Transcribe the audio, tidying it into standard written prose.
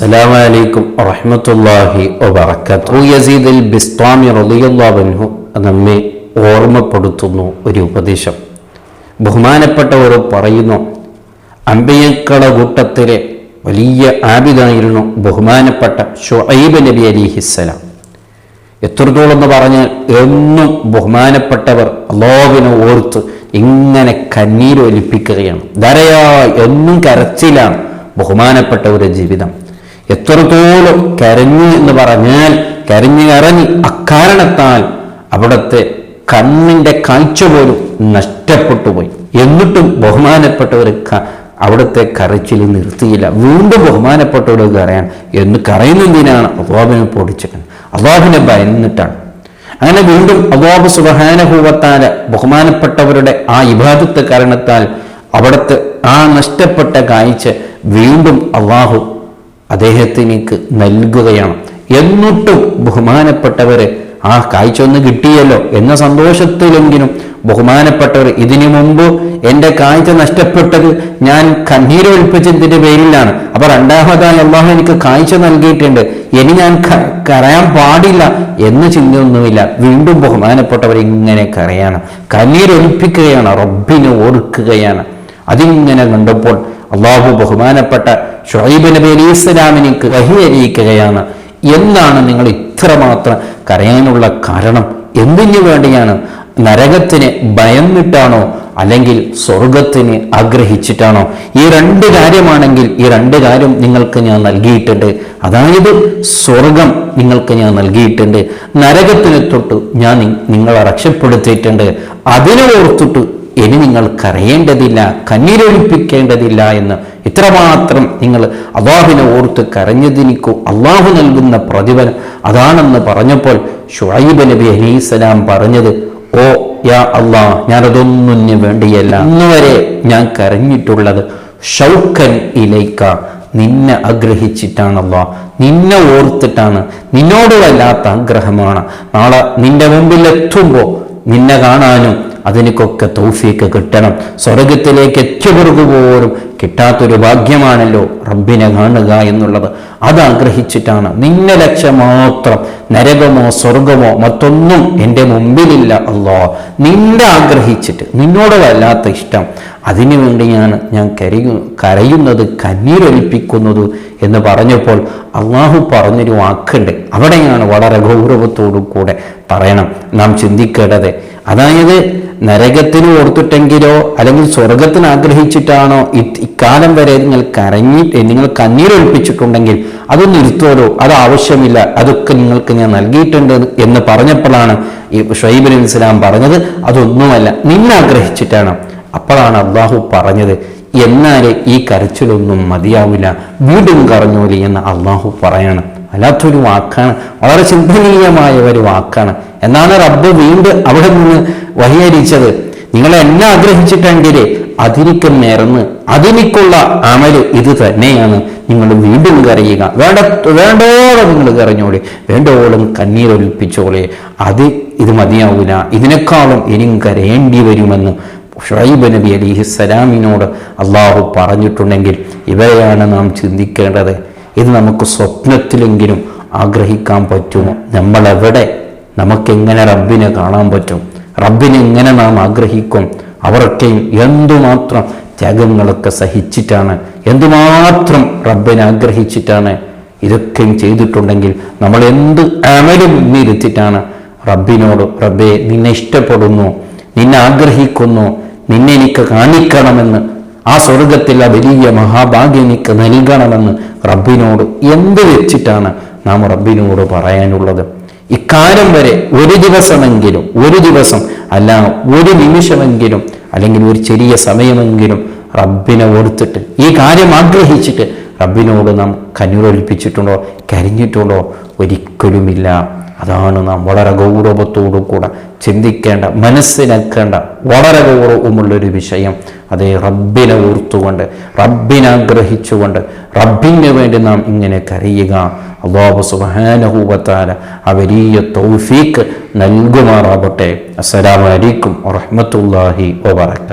അസ്സലാമു അലൈക്കും വറഹ്മത്തുള്ളാഹി വബറകാതുഹു. യസീദ് അൽ ബിസ്താമി റളിയല്ലാഹു അൻഹു നമ്മെ ഓർമ്മപ്പെടുത്തുന്നു ഒരു ഉപദേശം. ബഹുമാനപ്പെട്ടവർ പറയുന്നു, അംബിയാക്കളുടെ കൂട്ടത്തിലെ വലിയ ആബിദായിരുന്നു ബഹുമാനപ്പെട്ട ശുഐബ് നബി അലൈഹിസ്സലാം. എത്രത്തോളം എന്ന് പറഞ്ഞാൽ എന്നും ബഹുമാനപ്പെട്ടവർ അല്ലാഹുവിനെ ഓർത്ത് ഇങ്ങനെ കണ്ണീരൊലിപ്പിക്കുകയാണ്. ധാരയായി എന്നും കരച്ചിലാണ് ബഹുമാനപ്പെട്ടവരുടെ ജീവിതം. എത്രത്തോളം കരഞ്ഞു എന്ന് പറഞ്ഞാൽ കരഞ്ഞിറങ്ങി അക്കാരണത്താൽ അവിടുത്തെ കണ്ണിന്റെ കാഴ്ച പോലും നഷ്ടപ്പെട്ടു പോയി. എന്നിട്ടും ബഹുമാനപ്പെട്ടവർ അവിടുത്തെ കരച്ചിൽ നിർത്തിയില്ല. വീണ്ടും ബഹുമാനപ്പെട്ടവർ കരയാൻ എന്ന് കരയുന്നതിനാണ് അല്ലാഹുവിനെ പൊടിച്ചിട്ടാണ്, അല്ലാഹുവിനെ ഭയന്നിട്ടാണ്. അങ്ങനെ വീണ്ടും അല്ലാഹു സുബ്ഹാനഹു വ തആല ബഹുമാനപ്പെട്ടവരുടെ ആ ഇബാദത്ത് കാരണത്താൽ അവിടുത്തെ ആ നഷ്ടപ്പെട്ട കാഴ്ച വീണ്ടും അല്ലാഹു അദ്ദേഹത്തിനേക്ക് നൽകുകയാണ്. എന്നിട്ടും ബഹുമാനപ്പെട്ടവര് ആ കാഴ്ച ഒന്ന് കിട്ടിയല്ലോ എന്ന സന്തോഷത്തിലെങ്കിലും ബഹുമാനപ്പെട്ടവർ ഇതിനു മുമ്പ് എൻ്റെ കാഴ്ച നഷ്ടപ്പെട്ടത് ഞാൻ കണ്ണീരൊലിപ്പിച്ചതിന്റെ പേരിലാണ്, അപ്പൊ രണ്ടാമതായി അല്ലാഹു എനിക്ക് കാഴ്ച നൽകിയിട്ടുണ്ട്, ഇനി ഞാൻ കരയാൻ പാടില്ല എന്ന് ചിന്തയൊന്നുമില്ല. വീണ്ടും ബഹുമാനപ്പെട്ടവർ ഇങ്ങനെ കരയാണ്, കണ്ണീരൊലിപ്പിക്കുകയാണ്, റബ്ബിനെ ഓർക്കുകയാണ്. അതിങ്ങനെ കണ്ടപ്പോൾ അല്ലാഹു ബഹുമാനപ്പെട്ട ശുഐബ് നബി അലൈഹിസ്സലാമിലേക്ക് വഹി അറിയിക്കുകയാണ്. എന്താണ് നിങ്ങൾ ഇത്രമാത്രം കരയാനുള്ള കാരണം? എന്തിനു വേണ്ടിയാണ്? നരകത്തിന് ഭയന്നിട്ടാണോ അല്ലെങ്കിൽ സ്വർഗത്തിന് ആഗ്രഹിച്ചിട്ടാണോ? ഈ രണ്ട് കാര്യമാണെങ്കിൽ ഈ രണ്ട് കാര്യം നിങ്ങൾക്ക് ഞാൻ നൽകിയിട്ടുണ്ട്. അതായത് സ്വർഗം നിങ്ങൾക്ക് ഞാൻ നൽകിയിട്ടുണ്ട്, നരകത്തിന് തൊട്ട് ഞാൻ നിങ്ങളെ രക്ഷപ്പെടുത്തിയിട്ടുണ്ട്. അതിനെ ഓർത്തിട്ട് ഇനി നിങ്ങൾ കരയേണ്ടതില്ല, കണ്ണീരൊലിപ്പിക്കേണ്ടതില്ല എന്ന് ഇത്രമാത്രം നിങ്ങൾ അല്ലാഹുവിനെ ഓർത്ത് കരഞ്ഞതിനിക്കോ അല്ലാഹു നൽകുന്ന പ്രതിഫലം അതാണെന്ന് പറഞ്ഞപ്പോൾ ശുഐബ് നബി അലൈഹിസ്സലാം പറഞ്ഞത്, ഓ യാ അല്ലാഹ്, ഞാനതൊന്നും വേണ്ടിയല്ല, ഇന്നുവരെ ഞാൻ കരഞ്ഞിട്ടുള്ളത് ഷൗക്കൻ ഇലൈക, നിന്നെ ആഗ്രഹിച്ചിട്ടാണല്ലോ, നിന്നെ ഓർത്തിട്ടാണ്, നിന്നോട് വല്ലാത്ത ആഗ്രഹമാണ്. നാളെ നിന്റെ മുമ്പിൽ എത്തുമ്പോൾ നിന്നെ കാണാനും അതിനൊക്കെ തൗഫീക്ക് കിട്ടണം. സ്വർഗത്തിലേക്ക് എത്തിയവർക്ക് പോലും കിട്ടാത്തൊരു ഭാഗ്യമാണല്ലോ റബ്ബിനെ കാണുക എന്നുള്ളത്. അതാഗ്രഹിച്ചിട്ടാണ്, നിന്നെ ലക്ഷ്യം മാത്രം, നരകമോ സ്വർഗമോ മറ്റൊന്നും എൻ്റെ മുമ്പിലില്ല അല്ലാഹ്, നിന്നെ ആഗ്രഹിച്ചിട്ട് നിന്നോട് വല്ലാത്ത ഇഷ്ടം, അതിനു വേണ്ടിയാണ് ഞാൻ കരയുന്നത്, കണ്ണീരൊലിപ്പിക്കുന്നത് എന്ന് പറഞ്ഞപ്പോൾ അല്ലാഹു പറഞ്ഞൊരു വാക്കുണ്ട്. അവിടെയാണ് വളരെ ഗൗരവത്തോടു കൂടെ പറയണം, നാം ചിന്തിക്കേണ്ടത്. അതായത് നരകത്തിന് ഓർത്തിട്ടെങ്കിലോ അല്ലെങ്കിൽ സ്വർഗത്തിന് ആഗ്രഹിച്ചിട്ടാണോ ഇക്കാലം വരെ നിങ്ങൾ കണ്ണീരൊലിപ്പിച്ചിട്ടുണ്ടെങ്കിൽ അത് നിർത്തോലോ, അത് ആവശ്യമില്ല, അതൊക്കെ നിങ്ങൾക്ക് ഞാൻ നൽകിയിട്ടുണ്ട് എന്ന് പറഞ്ഞപ്പോഴാണ് ഈ ശുഐബ് അലൈഹിസ്സലാം പറഞ്ഞത് അതൊന്നുമല്ല, നിന്നെ ആഗ്രഹിച്ചിട്ടാണ്. അപ്പോഴാണ് അല്ലാഹു പറഞ്ഞത്, എന്നാൽ ഈ കരച്ചിലൊന്നും മതിയാവില്ല, വീണ്ടും കരഞ്ഞോലി എന്ന് അല്ലാഹു പറയാണ്. വല്ലാത്തൊരു വാക്കാണ്, വളരെ ചിന്തനീയമായ ഒരു വാക്കാണ്. എന്നാണ് റബ്ബ് വീണ്ടും അവിടെ നിന്ന് വഹിയരിച്ചത്, നിങ്ങൾ എന്നെ ആഗ്രഹിച്ചിട്ടെങ്കിലേ അതിനിക്ക് നേർന്ന് അതിനിക്കുള്ള അമല് ഇത് തന്നെയാണ്, നിങ്ങൾ വീണ്ടും കരയുക, വേണ്ടോളം നിങ്ങൾ കരഞ്ഞോളി, വേണ്ടോളം കണ്ണീരൊലിപ്പിച്ചോളെ, ഇത് മതിയാവില്ല, ഇതിനേക്കാളും ഇനിയും കരയേണ്ടി വരുമെന്ന് ശുഐബ് നബി അലൈഹിസ്സലാമിനോട് അല്ലാഹു പറഞ്ഞിട്ടുണ്ടെങ്കിൽ ഇവരെയാണ് നാം ചിന്തിക്കേണ്ടത്. ഇത് നമുക്ക് സ്വപ്നത്തിലെങ്കിലും ആഗ്രഹിക്കാൻ പറ്റുമോ? നമ്മളെവിടെ, നമുക്കെങ്ങനെ റബ്ബിനെ കാണാൻ പറ്റും? റബ്ബിനെ എങ്ങനെ നാം ആഗ്രഹിക്കും? അവർക്കെയും എന്തുമാത്രം ത്യാഗങ്ങളൊക്കെ സഹിച്ചിട്ടാണ്, എന്തുമാത്രം റബ്ബിനെ ആഗ്രഹിച്ചിട്ടാണ് ഇതൊക്കെയും ചെയ്തിട്ടുണ്ടെങ്കിൽ നമ്മൾ എന്ത് അമലും മുന്നിരുത്തിട്ടാണ് റബ്ബിനോട്, റബ്ബേ നിന്നെ ഇഷ്ടപ്പെടുന്നു, നിന്നെ ആഗ്രഹിക്കുന്നു, നിന്നെ എനിക്ക് കാണിക്കണമെന്ന്, ആ സ്വർഗത്തിലെ വലിയ മഹാഭാഗ്യം എനിക്ക് നൽകണമെന്ന് റബ്ബിനോട് എന്ത് വെച്ചിട്ടാണ് നാം റബ്ബിനോട് പറയാനുള്ളത്? ഇക്കാലം വരെ ഒരു ദിവസമെങ്കിലും, ഒരു ദിവസം അല്ല ഒരു നിമിഷമെങ്കിലും അല്ലെങ്കിൽ ഒരു ചെറിയ സമയമെങ്കിലും റബ്ബിനെ ഓർത്തിട്ട് ഈ കാര്യം ആഗ്രഹിച്ചിട്ട് റബ്ബിനോട് നാം കണ്ണീരൊലിപ്പിച്ചിട്ടുണ്ടോ, കരഞ്ഞിട്ടുണ്ടോ? ഒരിക്കലുമില്ല. അതാണ് നാം വളരെ ഗൗരവത്തോടു കൂടെ ചിന്തിക്കേണ്ട, മനസ്സിലാക്കേണ്ട വളരെ ഗൗരവമുള്ളൊരു വിഷയം. അതേ, റബ്ബിനെ ഓർത്തുകൊണ്ട്, റബ്ബിനെ ആഗ്രഹിച്ചുകൊണ്ട്, റബ്ബിന് വേണ്ടി നാം ഇങ്ങനെ കരയുക. അല്ലാഹു സുബ്ഹാനഹു വ തആല ആ വലിയ തൗഫീഖ് നൽകുമാറാവട്ടെ. അസ്സലാമു അലൈക്കും വറഹ്മത്തുള്ളാഹി വബറകാതുഹു.